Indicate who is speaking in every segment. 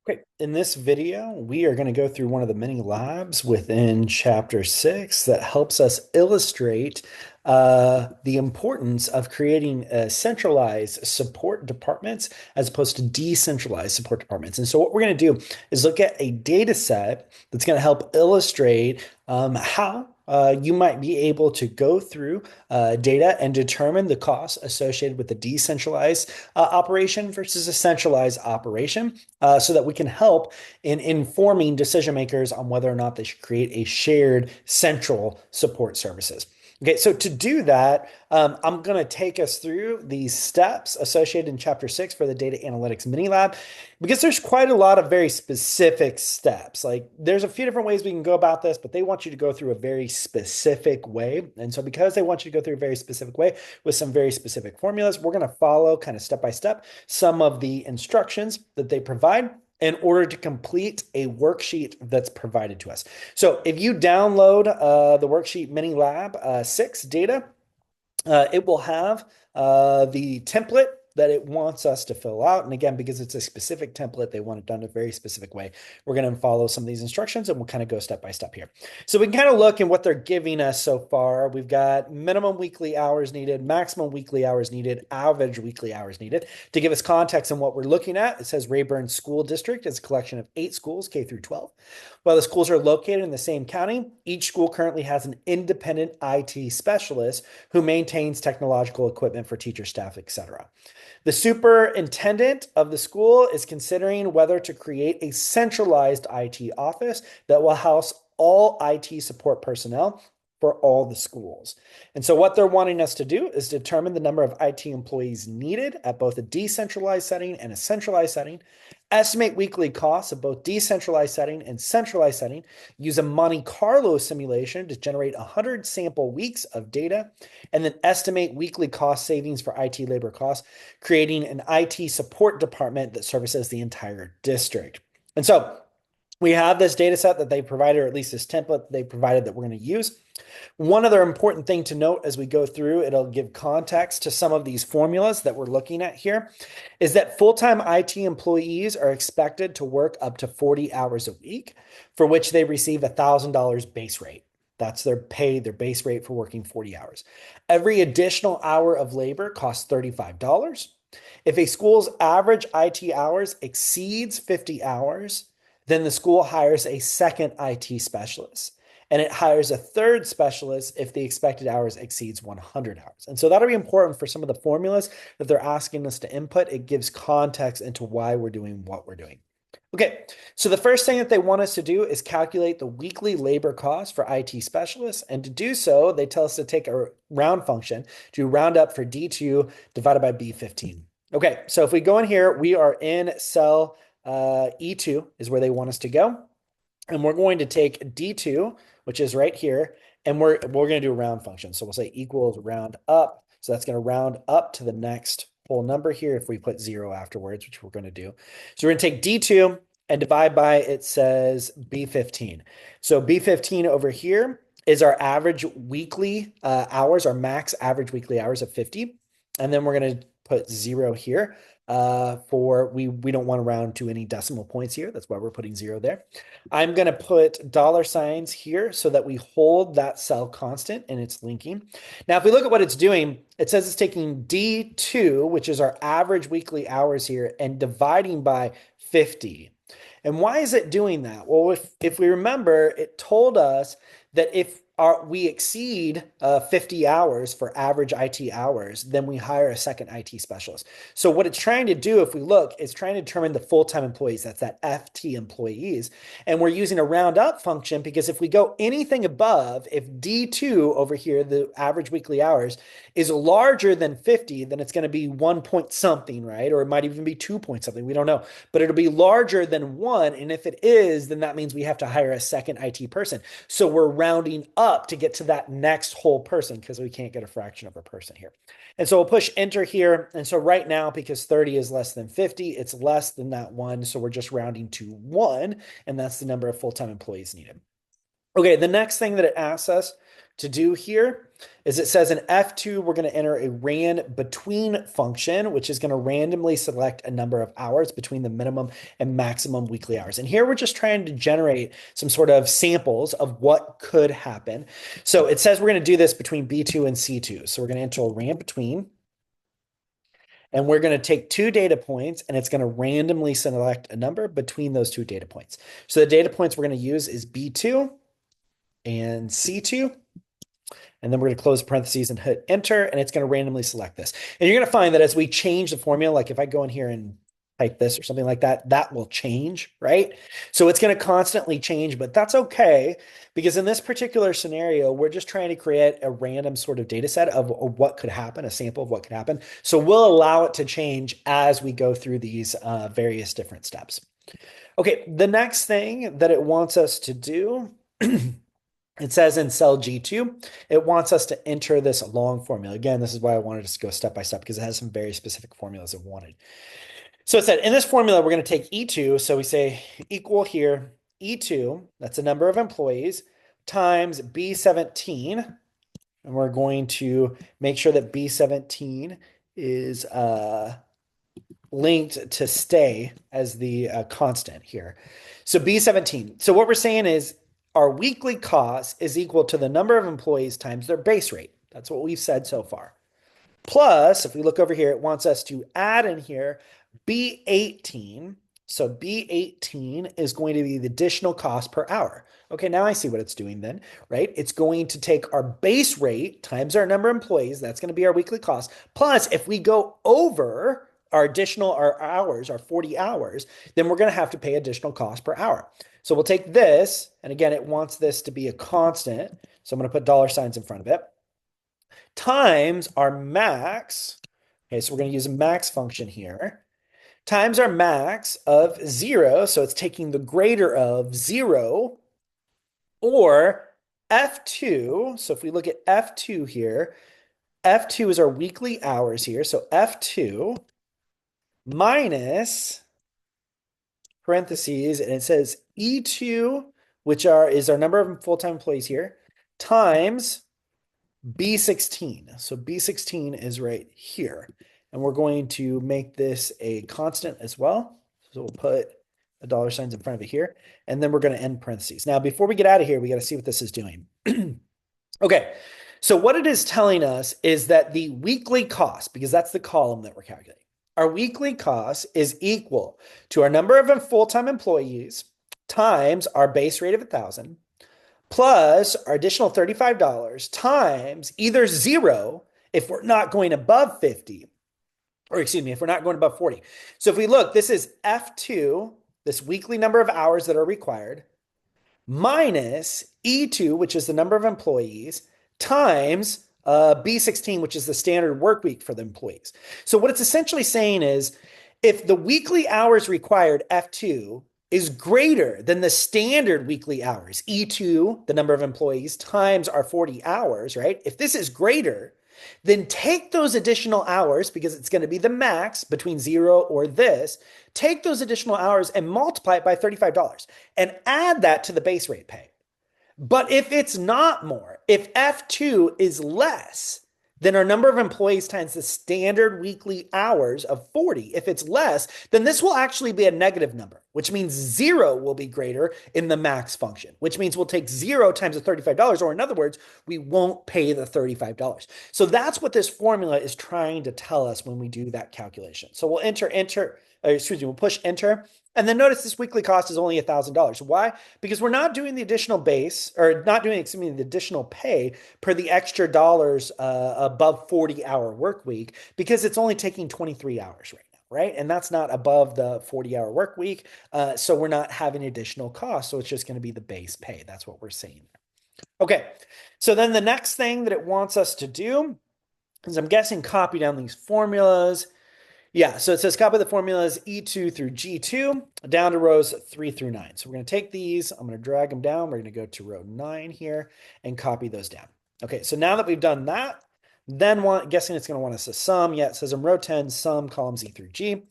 Speaker 1: Great. In this video, we are going to go through one of the many labs within Chapter 6 that helps us illustrate the importance of creating centralized support departments as opposed to decentralized support departments. And so what we're going to do is look at a data set that's going to help illustrate how you might be able to go through data and determine the costs associated with the decentralized operation versus a centralized operation so that we can help in informing decision makers on whether or not they should create a shared central support services. Okay, so to do that, I'm going to take us through these steps associated in Chapter 6 for the Data Analytics Mini Lab because there's quite a lot of very specific steps. Like there's a few different ways we can go about this, but they want you to go through a very specific way. And so because they want you to go through a very specific way with some very specific formulas, we're going to follow kind of step by step some of the instructions that they provide in order to complete a worksheet that's provided to us. So if you download the worksheet Mini Lab 6 data, it will have the template that it wants us to fill out. And again, because it's a specific template, they want it done a very specific way. We're going to follow some of these instructions and we'll kind of go step by step here. So we can kind of look at what they're giving us so far. We've got minimum weekly hours needed, maximum weekly hours needed, average weekly hours needed. To give us context on what we're looking at, it says Rayburn School District is a collection of 8 schools, K through 12. While the schools are located in the same county, each school currently has an independent IT specialist who maintains technological equipment for teacher staff, etc. The superintendent of the school is considering whether to create a centralized IT office that will house all IT support personnel for all the schools. And so what they're wanting us to do is determine the number of IT employees needed at both a decentralized setting and a centralized setting, estimate weekly costs of both decentralized setting and centralized setting, use a Monte Carlo simulation to generate 100 sample weeks of data, and then estimate weekly cost savings for IT labor costs, creating an IT support department that services the entire district. And so we have this data set that they provided, or at least this template they provided that we're going to use. One other important thing to note as we go through, it'll give context to some of these formulas that we're looking at here, is that full-time IT employees are expected to work up to 40 hours a week, for which they receive $1,000 base rate. That's their pay, their base rate for working 40 hours. Every additional hour of labor costs $35. If a school's average IT hours exceeds 50 hours, then the school hires a second IT specialist and it hires a third specialist if the expected hours exceeds 100 hours. And so that'll be important for some of the formulas that they're asking us to input. It gives context into why we're doing what we're doing. Okay, so the first thing that they want us to do is calculate the weekly labor cost for IT specialists. And to do so, they tell us to take a round function to round up for D2 divided by B15. Okay, so if we go in here, we are in cell E2 is where they want us to go. And we're going to take D2, which is right here, and we're going to do a round function. So we'll say equals round up. So that's going to round up to the next whole number here if we put 0 afterwards, which we're going to do. So we're going to take D2 and divide by, it says B15. So B15 over here is our average weekly hours, our max average weekly hours of 50. And then we're going to put 0 here for we don't want to round to any decimal points here. That's why we're putting 0 there. I'm going to put dollar signs here so that we hold that cell constant and it's linking. Now, if we look at what it's doing, it says it's taking D2, which is our average weekly hours here, and dividing by 50. And why is it doing that? Well, if we remember, it told us that if we exceed 50 hours for average IT hours, then we hire a second IT specialist. So what it's trying to do, if we look, is trying to determine the full-time employees. That's that FT employees. And we're using a round up function because if we go anything above, if D2 over here, the average weekly hours, is larger than 50, then it's going to be 1 point something, right? Or it might even be 2 point something. We don't know. But it'll be larger than 1. And if it is, then that means we have to hire a second IT person. So we're rounding up to get to that next whole person because we can't get a fraction of a person here. And so we'll push enter here. And so right now, because 30 is less than 50, it's less than that 1. So we're just rounding to 1. And that's the number of full-time employees needed. Okay, the next thing that it asks us to do here is it says in F2, we're going to enter a ran between function, which is going to randomly select a number of hours between the minimum and maximum weekly hours. And here we're just trying to generate some sort of samples of what could happen. So it says we're going to do this between B2 and C2. So we're going to enter a ran between, and we're going to take two data points and it's going to randomly select a number between those two data points. So the data points we're going to use is B2 and C2. And then we're going to close parentheses and hit enter, and it's going to randomly select this. And you're going to find that as we change the formula, like if I go in here and type this or something like that, that will change, right? So it's going to constantly change, but that's okay because in this particular scenario, we're just trying to create a random sort of data set of what could happen, a sample of what could happen. So we'll allow it to change as we go through these various different steps. Okay, the next thing that it wants us to do it says in cell G2, it wants us to enter this long formula. Again, this is why I wanted to go step by step because it has some very specific formulas it wanted. So it said in this formula, we're going to take E2. So we say equal here, E2, that's the number of employees, times B17. And we're going to make sure that B17 is linked to stay as the constant here. So B17. So what we're saying is our weekly cost is equal to the number of employees times their base rate. That's what we've said so far. Plus, if we look over here, it wants us to add in here B18. So B18 is going to be the additional cost per hour. Okay, now I see what it's doing then, right? It's going to take our base rate times our number of employees. That's going to be our weekly cost. Plus, if we go over our hours, our 40 hours, then we're going to have to pay additional cost per hour. So we'll take this, and again, it wants this to be a constant. So I'm going to put dollar signs in front of it, times our max. Okay, so we're going to use a max function here, times our max of 0. So it's taking the greater of 0, or F2. So if we look at F2 here, F2 is our weekly hours here. So F2 minus parentheses, and it says E2, which is our number of full-time employees here, times B16. So B16 is right here. And we're going to make this a constant as well. So we'll put the dollar signs in front of it here. And then we're going to end parentheses. Now, before we get out of here, we got to see what this is doing. Okay. So what it is telling us is that the weekly cost, because that's the column that we're calculating, our weekly cost is equal to our number of full-time employees times our base rate of 1,000 plus our additional $35 times either 0 if we're not going above 50, or excuse me, if we're not going above 40. So if we look, this is F2, this weekly number of hours that are required, minus E2, which is the number of employees, times B16, which is the standard work week for the employees. So what it's essentially saying is if the weekly hours required, F2, is greater than the standard weekly hours, E2, the number of employees, times our 40 hours, right? If this is greater, then take those additional hours, because it's going to be the max between 0 or this, take those additional hours and multiply it by $35 and add that to the base rate pay. But if it's not more, if F2 is less than our number of employees times the standard weekly hours of 40, if it's less, then this will actually be a negative number, which means 0 will be greater in the max function, which means we'll take 0 times the $35, or in other words, we won't pay the $35. So that's what this formula is trying to tell us when we do that calculation. So we'll we'll push enter. And then notice this weekly cost is only $1,000. Why? Because we're not doing the additional base, or not doing, the additional pay per the extra dollars above 40-hour work week, because it's only taking 23 hours right now, right? And that's not above the 40-hour work week. So we're not having additional costs. So it's just going to be the base pay. That's what we're saying. Okay. So then the next thing that it wants us to do is, I'm guessing, copy down these formulas. Yeah, so it says copy the formulas E2 through G2 down to rows 3 through 9. So we're going to take these, I'm going to drag them down. We're going to go to row 9 here and copy those down. Okay, so now that we've done that, then guessing it's going to want us to sum. Yeah, it says in row 10, sum columns E through G.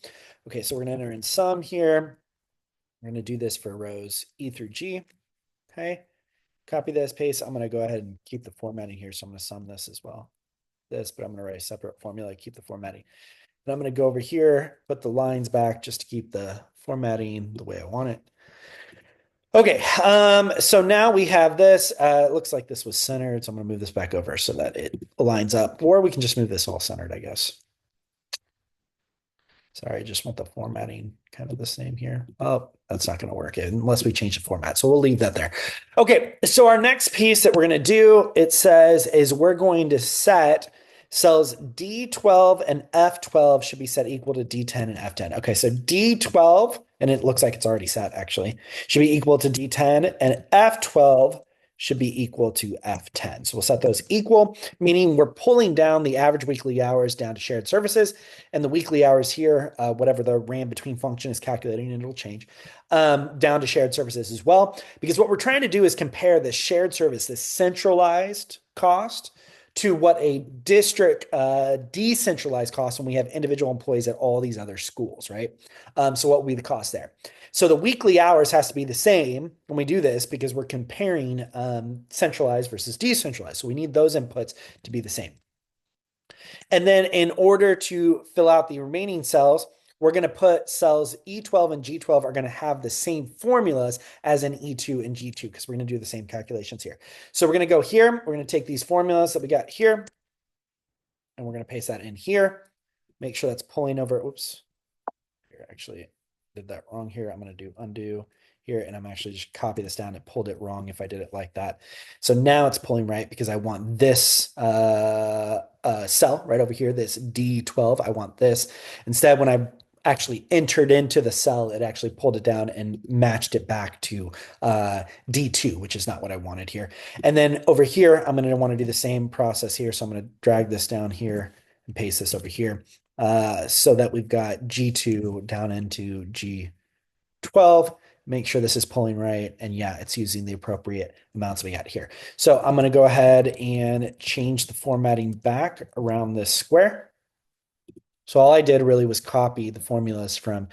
Speaker 1: Okay, so we're going to enter in sum here. We're going to do this for rows E through G. Okay, copy this, paste. I'm going to go ahead and keep the formatting here. So I'm going to sum this as well. This, but I'm going to write a separate formula, keep the formatting. And I'm going to go over here, put the lines back just to keep the formatting the way I want it. Okay, so now we have this. It looks like this was centered, so I'm going to move this back over so that it lines up, or we can just move this all centered, I guess. Sorry, I just want the formatting kind of the same here. Oh, that's not going to work unless we change the format. So we'll leave that there. Okay, so our next piece that we're going to do, it says, is we're going to set cells D12 and F12 should be set equal to D10 and F10. Okay, so D12, and it looks like it's already set actually, should be equal to D10, and F12 should be equal to F10. So we'll set those equal, meaning we're pulling down the average weekly hours down to shared services, and the weekly hours here, whatever the RAM between function is calculating, and it'll change, down to shared services as well. Because what we're trying to do is compare the shared service, this centralized cost, to what a district decentralized cost when we have individual employees at all these other schools, right? So what will be the cost there? So the weekly hours has to be the same when we do this because we're comparing centralized versus decentralized. So we need those inputs to be the same. And then in order to fill out the remaining cells, we're going to put cells E12 and G12 are going to have the same formulas as in E2 and G2 because we're going to do the same calculations here. So we're going to go here. We're going to take these formulas that we got here, and we're going to paste that in here. Make sure that's pulling over. Oops. Here, actually did that wrong here. I'm going to do undo here, and I'm actually just copy this down. It pulled it wrong if I did it like that. So now it's pulling right because I want this cell right over here, this D12. I want this. Instead, when I actually entered into the cell, it actually pulled it down and matched it back to D2, which is not what I wanted here. And then over here, I'm going to want to do the same process here. So I'm going to drag this down here and paste this over here so that we've got G2 down into G12. Make sure this is pulling right. And yeah, it's using the appropriate amounts we got here. So I'm going to go ahead and change the formatting back around this square. So all I did really was copy the formulas from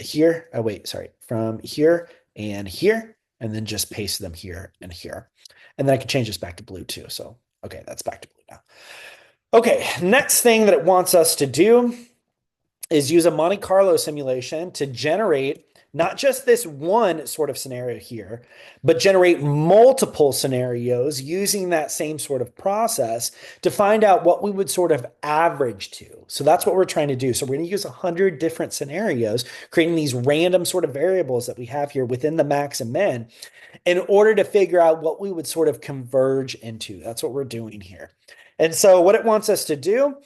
Speaker 1: here. Oh, wait, sorry, from here, and then just paste them here and here. And then I can change this back to blue too. So, okay, that's back to blue now. Okay, next thing that it wants us to do is use a Monte Carlo simulation to generate not just this one sort of scenario here, but generate multiple scenarios using that same sort of process to find out what we would sort of average to. So that's what we're trying to do. So we're going to use 100 different scenarios, creating these random sort of variables that we have here within the max and min in order to figure out what we would sort of converge into. That's what we're doing here. And so what it wants us to do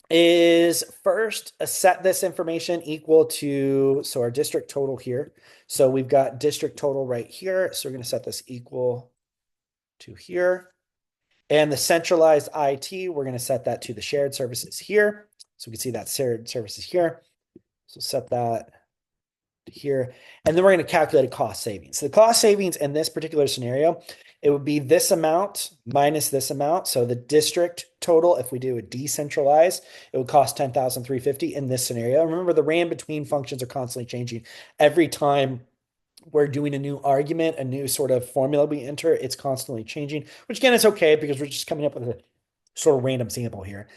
Speaker 1: is first set this information equal to, so our district total here. So we've got district total right here. So we're going to set this equal to here. And the centralized IT, we're going to set that to the shared services here. So we can see that shared services here. So set that here. And then we're going to calculate a cost savings. So the cost savings in this particular scenario, it would be this amount minus this amount. So the district total, if we do a decentralized, it would cost $10,350 in this scenario. Remember, the RAM between functions are constantly changing. Every time we're doing a new argument, a new sort of formula we enter, it's constantly changing, which again is okay because we're just coming up with a sort of random sample here.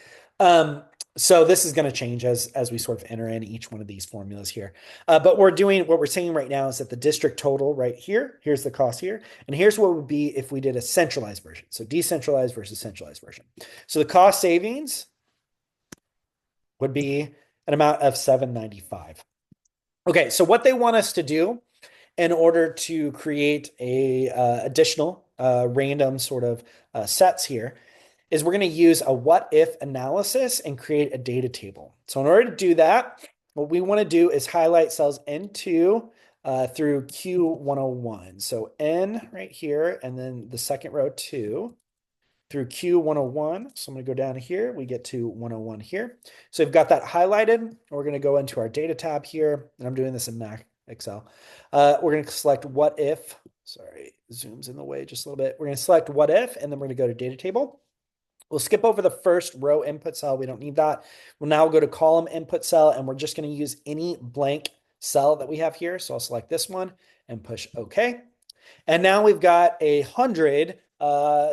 Speaker 1: So this is going to change as we sort of enter in each one of these formulas here. But what we're saying right now is that the district total right here, here's the cost here, and here's what would be if we did a centralized version. So decentralized versus centralized version. So the cost savings would be an amount of $795. Okay, so what they want us to do in order to create a additional random sort of sets here is we're going to use a what if analysis and create a data table. So in order to do that, what we want to do is highlight cells N2 through Q101. So N right here, and then the second row 2 through Q101. So I'm going to go down here. We get to 101 here. So we've got that highlighted. We're going to go into our data tab here, and I'm doing this in Mac Excel. We're going to select what if. Sorry, zooms in the way just a little bit. We're going to select what if, and then we're going to go to data table. We'll skip over the first row input cell. We don't need that. We'll now go to column input cell, and we're just going to use any blank cell that we have here. So I'll select this one and push OK. And now we've got 100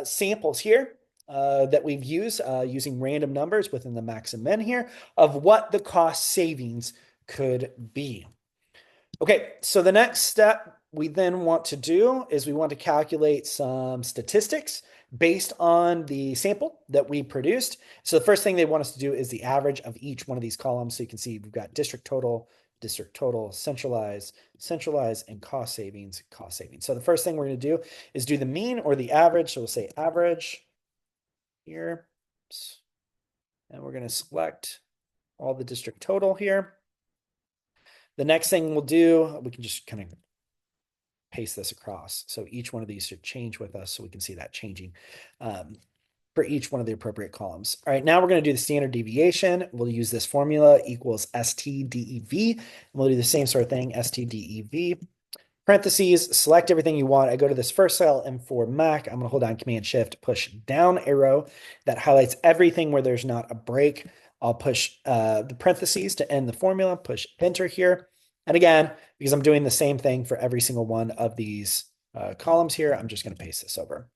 Speaker 1: samples here that we've used using random numbers within the max and min here of what the cost savings could be. Okay, so the next step we then want to do is we want to calculate some statistics based on the sample that we produced. So the first thing they want us to do is the average of each one of these columns. So you can see we've got district total, centralized, and cost savings, cost savings. So the first thing we're going to do is do the mean or the average. So we'll say average here. And we're going to select all the district total here. The next thing we'll do, we can just kind of paste this across. So each one of these should change with us so we can see that changing for each one of the appropriate columns. All right, now we're going to do the standard deviation. We'll use this formula equals STDEV. And we'll do the same sort of thing, STDEV. Parentheses, select everything you want. I go to this first cell, and for Mac, I'm going to hold down Command Shift, push down arrow. That highlights everything where there's not a break. I'll push the parentheses to end the formula, push enter here. And again, because I'm doing the same thing for every single one of these columns here, I'm just going to paste this over.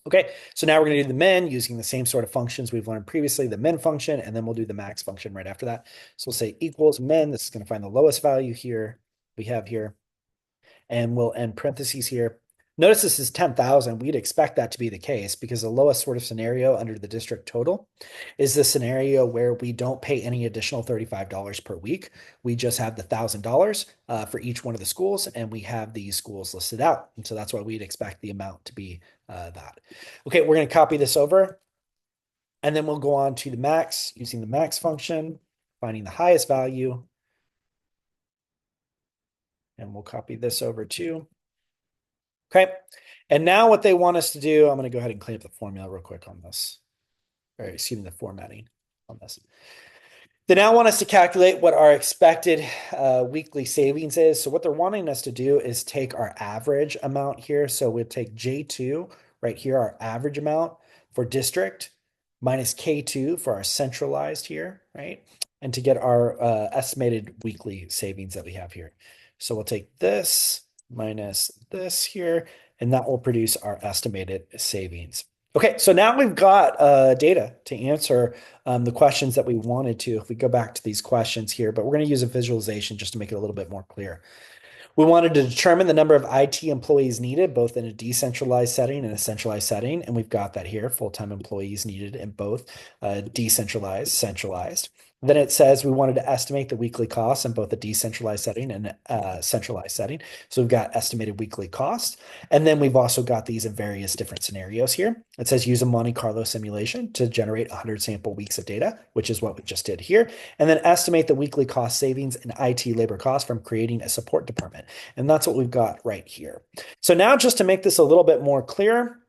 Speaker 1: Okay, so now we're going to do the min using the same sort of functions we've learned previously, the min function, and then we'll do the max function right after that. So we'll say equals min. This is going to find the lowest value here we have here. And we'll end parentheses here. Notice this is 10,000. We'd expect that to be the case because the lowest sort of scenario under the district total is the scenario where we don't pay any additional $35 per week. We just have the $1,000 for each one of the schools, and we have these schools listed out. And so that's why we'd expect the amount to be that. Okay, we're going to copy this over, and then we'll go on to the max using the max function, finding the highest value. And we'll copy this over too. Okay. And now what they want us to do, I'm going to go ahead and clean up the formula real quick on this. Or excuse me, the formatting on this. They now want us to calculate what our expected weekly savings is. So what they're wanting us to do is take our average amount here. So we'll take J2 right here, our average amount for district minus K2 for our centralized here, right? And to get our estimated weekly savings that we have here. So we'll take this minus this here, and that will produce our estimated savings. Okay, so now we've got data to answer the questions that we wanted to. If we go back to these questions here, but we're going to use a visualization just to make it a little bit more clear. We wanted to determine the number of IT employees needed, both in a decentralized setting and a centralized setting, and we've got that here, full-time employees needed in both decentralized, centralized. Then it says we wanted to estimate the weekly costs in both a decentralized setting and a centralized setting. So we've got estimated weekly costs. And then we've also got these in various different scenarios here. It says use a Monte Carlo simulation to generate 100 sample weeks of data, which is what we just did here. And then estimate the weekly cost savings and IT labor costs from creating a support department. And that's what we've got right here. So now just to make this a little bit more clear,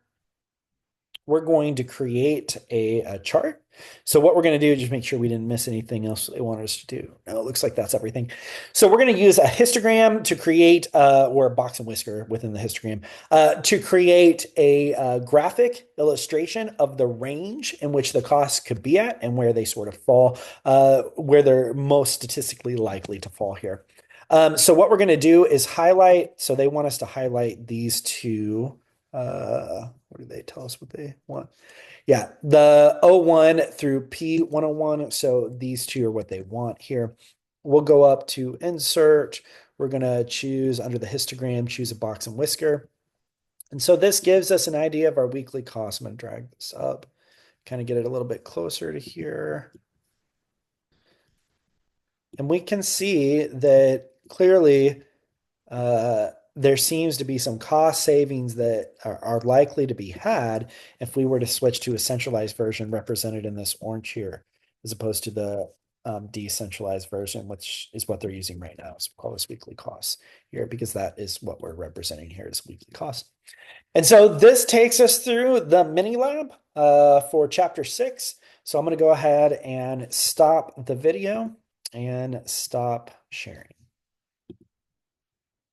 Speaker 1: we're going to create a chart. So what we're going to do, just make sure we didn't miss anything else they wanted us to do. No, it looks like that's everything. So we're going to use a histogram to create, or a box and whisker within the histogram, to create a graphic illustration of the range in which the costs could be at and where they sort of fall, where they're most statistically likely to fall here. So what we're going to do is highlight, so they want us to highlight these two. What do they tell us what they want? Yeah, the O1 through P101. So these two are what they want here. We'll go up to insert. We're going to choose under the histogram, choose a box and whisker. And so this gives us an idea of our weekly cost. I'm going to drag this up, kind of get it a little bit closer to here. And we can see that clearly there seems to be some cost savings that are likely to be had if we were to switch to a centralized version represented in this orange here, as opposed to the decentralized version, which is what they're using right now. So we'll call this weekly costs here because that is what we're representing here is weekly cost. And so this takes us through the mini lab for chapter 6. So I'm going to go ahead and stop the video and stop sharing.